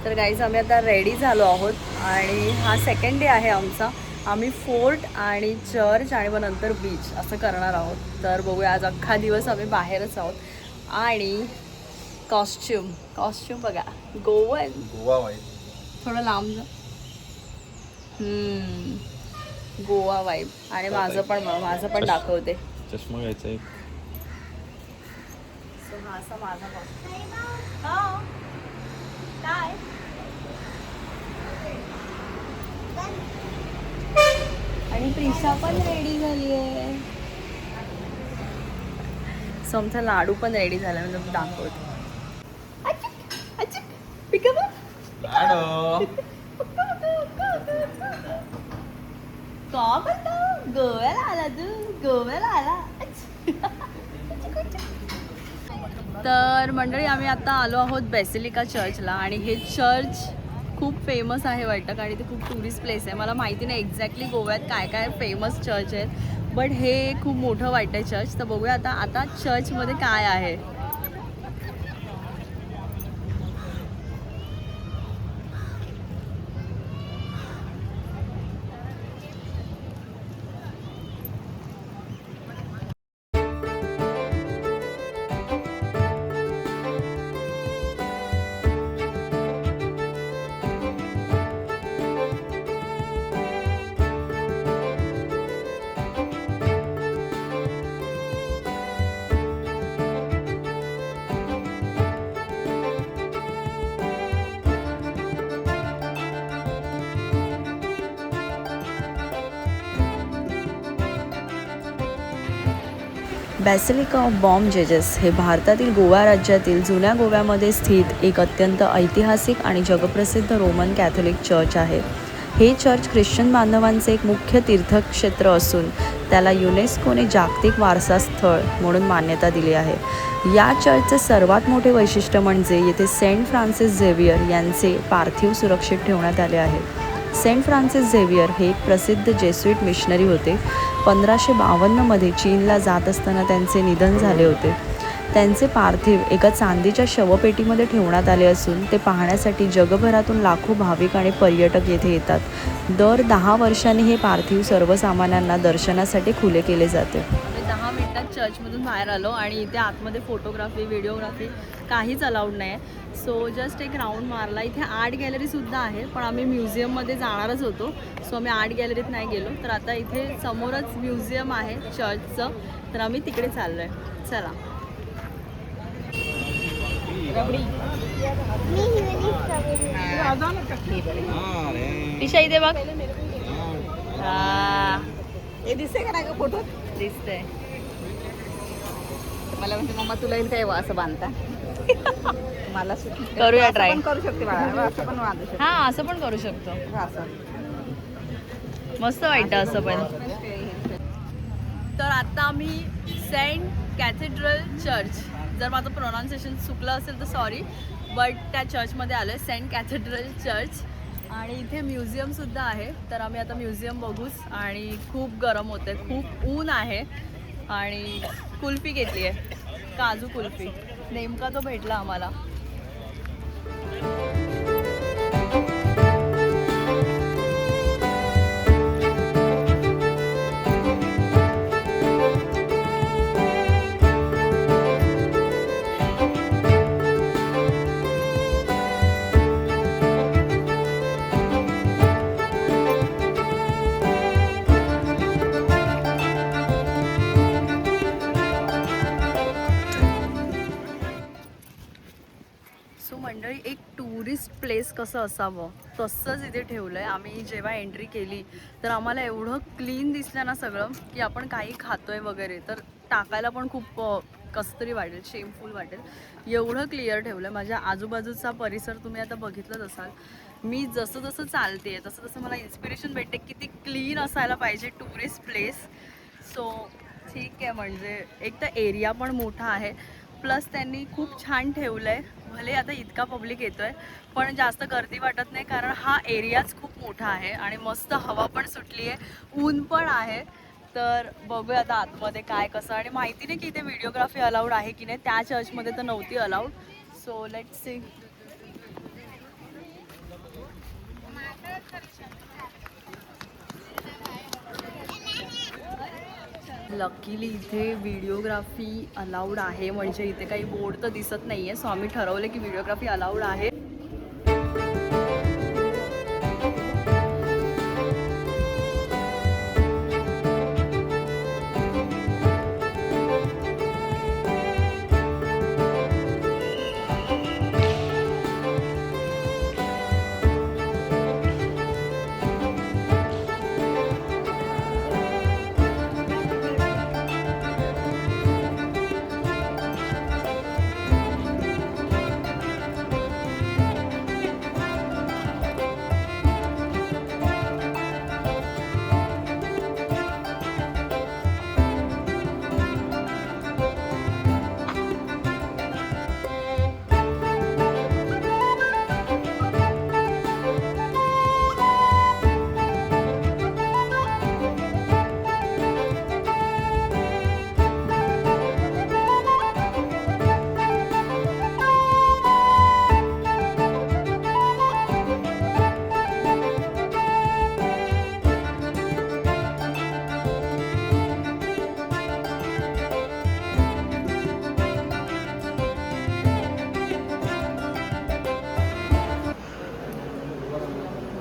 तर गाईज आम्ही आता रेडी झालो आहोत आणि हा सेकंड डे आहे आमचा. आम्ही फोर्ट आणि चर्च आणि मग नंतर बीच असं करणार आहोत. तर बघूया, आज अख्खा दिवस आम्ही बाहेरच आहोत. आणि कॉस्ट्यूम बघा, गोवन गोवा वाईब. थोडं लांब जा. गोवा वाईब. आणि माझं पण दाखवते. चष्मा घ्यायचा एक. सो हा असा माझा कॉस्ट्यूम. काय आणि प्रिशा पण रेडी झाली आहे. सो आमचा लाडू पण रेडी झाला, म्हणजे दाखवते. लाडो. का बोलतो, गोव्याला आला तू, गोव्याला आला. तर मंडळी, आम्ही आता आलो आहोत बेसिलिका चर्चला. आणि हे चर्च खूप फेमस आहे वाटतं, आणि ते खूप टुरिस्ट प्लेस आहे. मला माहिती नाही एक्झॅक्टली गोव्यात काय काय फेमस चर्च आहेत, बट हे खूप मोठं वाटतं आहे चर्च. तर बघूया आता चर्चमध्ये काय आहे. बेसिलिका ऑफ बॉम जेजस हे भारतातील गोवा राज्यातील जुन्या गोव्यामध्ये स्थित एक अत्यंत ऐतिहासिक आणि जगप्रसिद्ध रोमन कॅथोलिक चर्च आहे. हे चर्च ख्रिश्चन बांधवांचे एक मुख्य तीर्थक्षेत्र असून त्याला युनेस्कोने जागतिक वारसा स्थळ म्हणून मान्यता दिली आहे. या चर्चचे सर्वात मोठे वैशिष्ट्य म्हणजे येथे सेंट फ्रान्सिस झेवियर यांचे पार्थिव सुरक्षित ठेवण्यात आले आहे. सेंट फ्रान्सिस झेवियर हे एक प्रसिद्ध जेसुइट मिशनरी होते. 1552मध्ये चीनला जात असताना त्यांचे निधन झाले होते. त्यांचे पार्थिव एका चांदीच्या शवपेटीमध्ये ठेवण्यात आले असून ते पाहण्यासाठी जगभरातून लाखो भाविक आणि पर्यटक येथे येतात. दर 10 वर्षांनी हे पार्थिव सर्वसामान्यांना दर्शनासाठी खुले केले जाते. 10 मिनिटात चर्चमधून बाहेर आलो आणि इथे आतमध्ये फोटोग्राफी, व्हिडिओग्राफी काहीच अलाउड नाही आहे. सो जस्ट एक राऊंड मारला. इथे आर्ट गॅलरीसुद्धा आहे, पण आम्ही म्युझियममध्ये जाणारच होतो, सो आम्ही आर्ट गॅलरीत नाही गेलो. तर आता इथे समोरच म्युझियम आहे चर्चचं, तर आम्ही तिकडे चाललो आहे. चला. ईशा इथे बघ. हे दिसते का नाही का फोटो? दिसतंय. मला म्हणते मम्मा तुला येईल काय असं बांधता. मला करूया ट्राय. करू शकते बाळा, असं पण बांधू शकते. हां, असं पण करू शकतो. असं मस्त वाटतं असं पण. तर आता आम्ही सेंट कॅथेड्रल चर्च, जर माझं प्रोनाऊन्सिएशन चुकलं असेल तर सॉरी, बट त्या चर्चमध्ये आलो आहे, सेंट कॅथेड्रल चर्च. आणि इथे म्युझियमसुद्धा आहे. तर आम्ही आता म्युझियम बघूच. आणि खूप गरम होतं आहे, खूप ऊन आहे. आणि कुल्फी घेतली आहे, काजू कुल्फी. नेमका तो भेटला आम्हाला. सो मंडळी, एक टुरिस्ट प्लेस कसं असावं तसंच इथे ठेवलं आहे. आम्ही जेव्हा एंट्री केली तर आम्हाला एवढं क्लीन दिसलं ना सगळं, की आपण काही खातोय वगैरे तर टाकायला पण खूप कसं तरी वाटेल, शेमफुल वाटेल, एवढं क्लिअर ठेवलं आहे. माझ्या आजूबाजूचा परिसर तुम्ही आता बघितलंच असाल. मी जसं जसं चालते तसं तसं मला इन्स्पिरेशन भेटते किती क्लीन असायला पाहिजे टुरिस्ट प्लेस. सो ठीक आहे, म्हणजे एक तर एरिया पण मोठा आहे, प्लस त्यांनी खूप छान ठेवलं आहे. भले आता इतका पब्लिक येतोय पण जास्त गर्दी वाटत नाही, कारण हा एरियाच खूप मोठा आहे आणि मस्त हवा पण सुटली आहे, ऊन पण आहे. तर बघूया आता आतमध्ये काय कसं. आणि माहिती नाही की इथे व्हिडिओग्राफी अलाउड आहे की नाही. त्या चर्चमध्ये तर नव्हती allowed. So let's see. Luckily इथे व्हिडिओग्राफी अलाउड आहे, म्हणजे इथे काही बोर्ड तर दिसत नाही आहे. सो आम्ही ठरवलं की व्हिडिओग्राफी अलाउड आहे.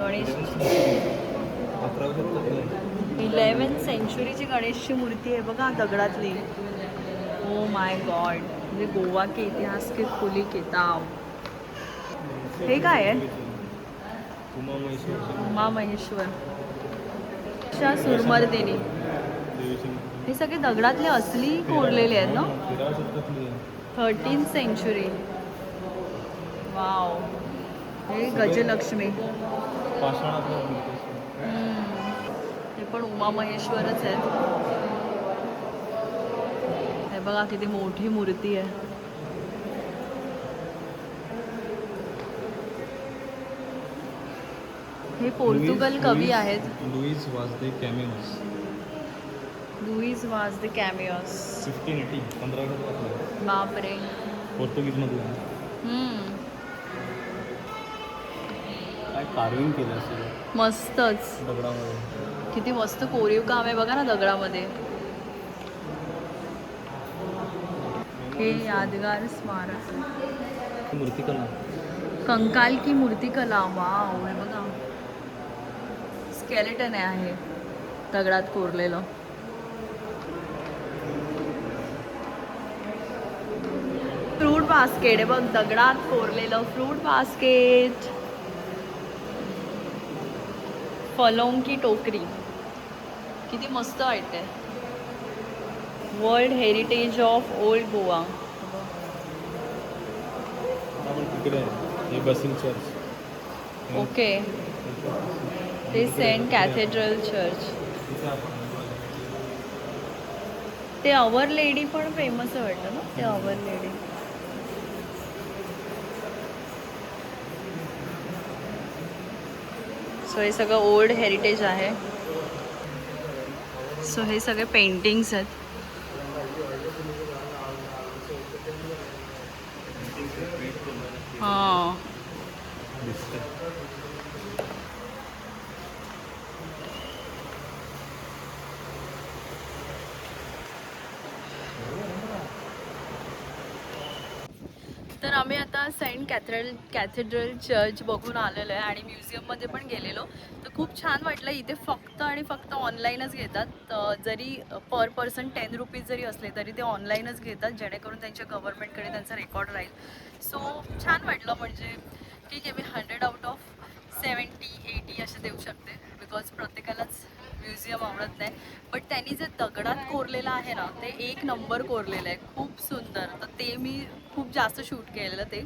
गणेश 11th सेंचुरीची गणेशची मूर्ती आहे बघा, दगडातली. ओ माय गॉड, म्हणजे गोवा के इतिहास के खुली किताब. हे काय आहे? उमा महेश्वर सुरमर्दिनी. हे सगळे दगडातले असली कोरलेले आहेत ना? 13th century. वाव. हे गजलक्ष्मी. हे पण उमा महेश्वरच आहेत. हे बघा किती मोठी मूर्ती आहे. हे पोर्तुगल कवी आहेत. लुईस वाज द कॅमिओस. लुईस वाज द कॅमिओस. 1580. बापरे. पोर्तुगीजमधलं. काय कार्विंग केलं असेल मस्तच. दगडामध्ये. किती मस्त कोरीव काम आहे बघा ना दगडामध्ये. हे यादगार स्मारक. मूर्तिकला. कंकाल की मूर्तिकला. वाव. हे बघा स्केलेटन आहे दगडात कोरलेलं. फ्रूट बास्केट आहे बघ, दगडात कोरलेलं फ्रूट बास्केट. फलों की टोकरी. किती मस्त वाटते. World heritage of old Goa. तिकडे आहे हे बसिल चर्च. ओके. ते सेंट कॅथेड्रल चर्च. ते अवर लेडी पण फेमस आहे वाटतं ना, ते अवर लेडी. सो हे सगळं ओल्ड हेरिटेज आहे. सो हे सगळे पेंटिंग्स आहेत. हां. तर आम्ही आता सेंट कॅथेड्रल चर्च बघून आलेलो आहे आणि म्युझियममध्ये पण गेलेलो. तर खूप छान वाटलं. इथे फक्त आणि फक्त ऑनलाईनच घेतात. जरी पर पर्सन 10 रुपीज जरी असले तरी ते ऑनलाईनच घेतात, जेणेकरून त्यांच्या गव्हर्नमेंटकडे त्यांचा रेकॉर्ड राहील. सो छान वाटलं. म्हणजे ठीक आहे, मी 100 आउट ऑफ 70-80 असे देऊ शकते, बिकॉज प्रत्येकालाच म्युझियम आवडत नाही. बट त्यांनी जे दगडात कोरलेलं आहे ना, ते एक नंबर कोरलेलं आहे, खूप सुंदर. तर ते मी खूप जास्त शूट केलेलं ते.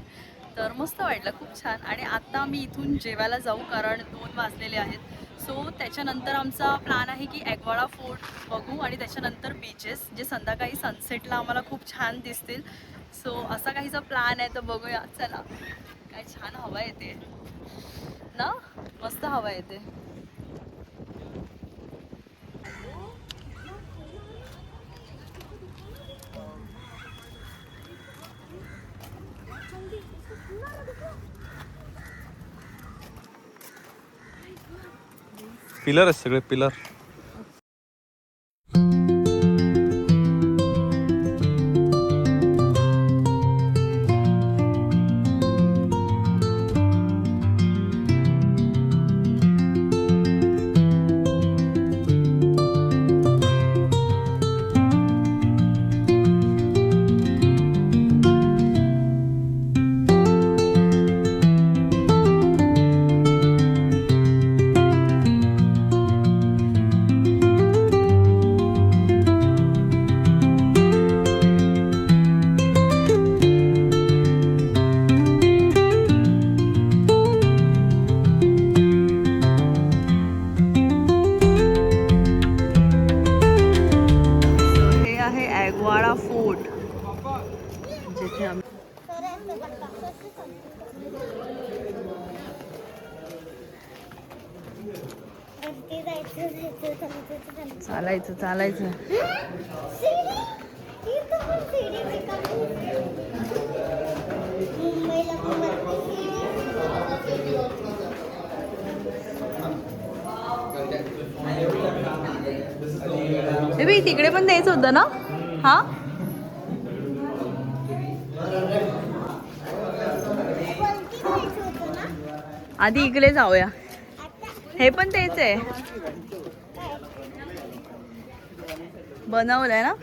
तर मस्त वाटलं, खूप छान. आणि आत्ता आम्ही इथून जेवायला जाऊ, कारण 2 वाजलेले आहेत. सो त्याच्यानंतर आमचा प्लॅन आहे की ॲग्वाडा फोर्ट बघू आणि त्याच्यानंतर बीचेस, जे संध्याकाळी सनसेटला आम्हाला खूप छान दिसतील. सो असा काहीचा प्लॅन आहे, तर बघूया. चला. काय छान हवा येते ना, मस्त हवा येते. पिलर आहेत सगळे पिलर. चालायचं चालायचं. हे बाई तिकडे पण द्यायचं होतं ना. हा आधी इकडे जाऊया. हे पण तेच आहे, बनवलंय ना.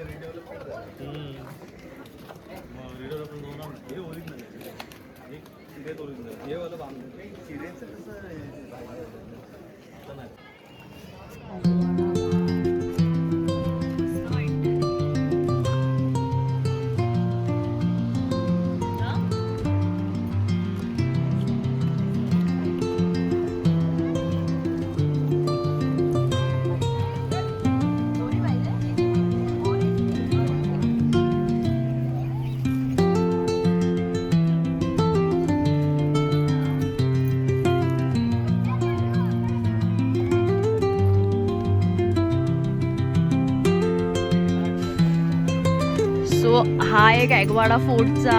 सो हा एक ॲग्वाडा फोर्टचा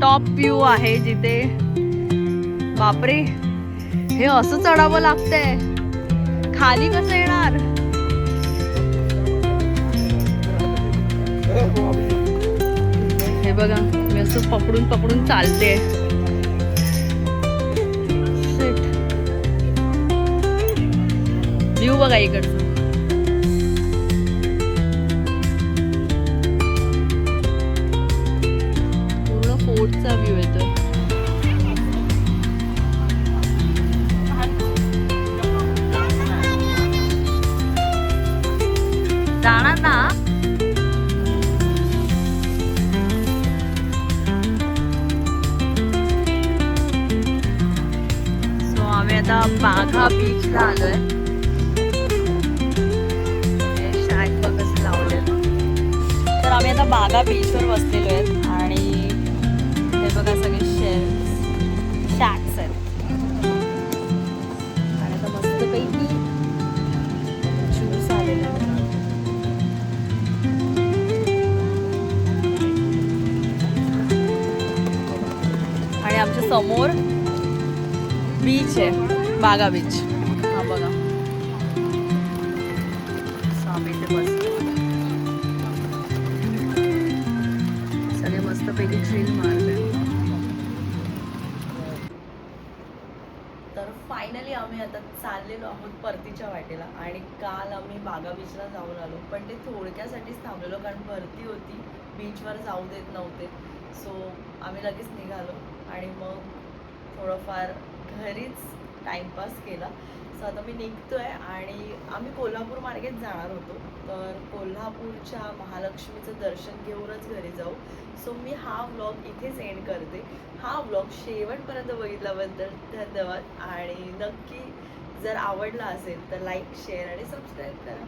टॉप व्ह्यू आहे, जिथे बापरे हे असं चढावं लागतंय, खाली कसं येणार. हे बघा मी असं पकडून पकडून चालते. व्ह्यू बघा इकडचं. फोर्टचा व्ह्यू येतो. जाणार ना. सो आम्ही आता बाघा बीचला आलोय. शॅक बघच लावले. तर आम्ही आता बाघा बीचवर बसलेलो आहेत आणि हे बघा सगळे शॅक्स आहेत. आणि आता मस्तपैकी ज्यूस आलेला आहे. आणि आमच्या समोर बीच आहे, बागा बीच. हा बघा आम्ही इथे बसतो. सगळे मस्तपैकी चिल मारले. तर फायनली आम्ही आता चाललेलो आहोत परतीच्या वाटेला. आणि काल आम्ही बागा बीचला जाऊन आलो, पण ते थोडक्यासाठीच थांबलेलो कारण भरती होती, बीचवर जाऊ देत नव्हते. सो आम्ही लगेच निघालो आणि मग थोडंफार घरीच टाईमपास केला. सो आता मी निघतोय आणि आम्ही कोल्हापूर मार्गेत जाणार होतो. तर कोल्हापूरच्या महालक्ष्मीचं दर्शन घेऊनच घरी जाऊ. सो मी हा व्लॉग इथेच एंड करते. हा व्लॉग शेवटपर्यंत बघितल्याबद्दल धन्यवाद. आणि नक्की जर आवडला असेल तर लाईक, शेअर आणि सबस्क्राईब करा.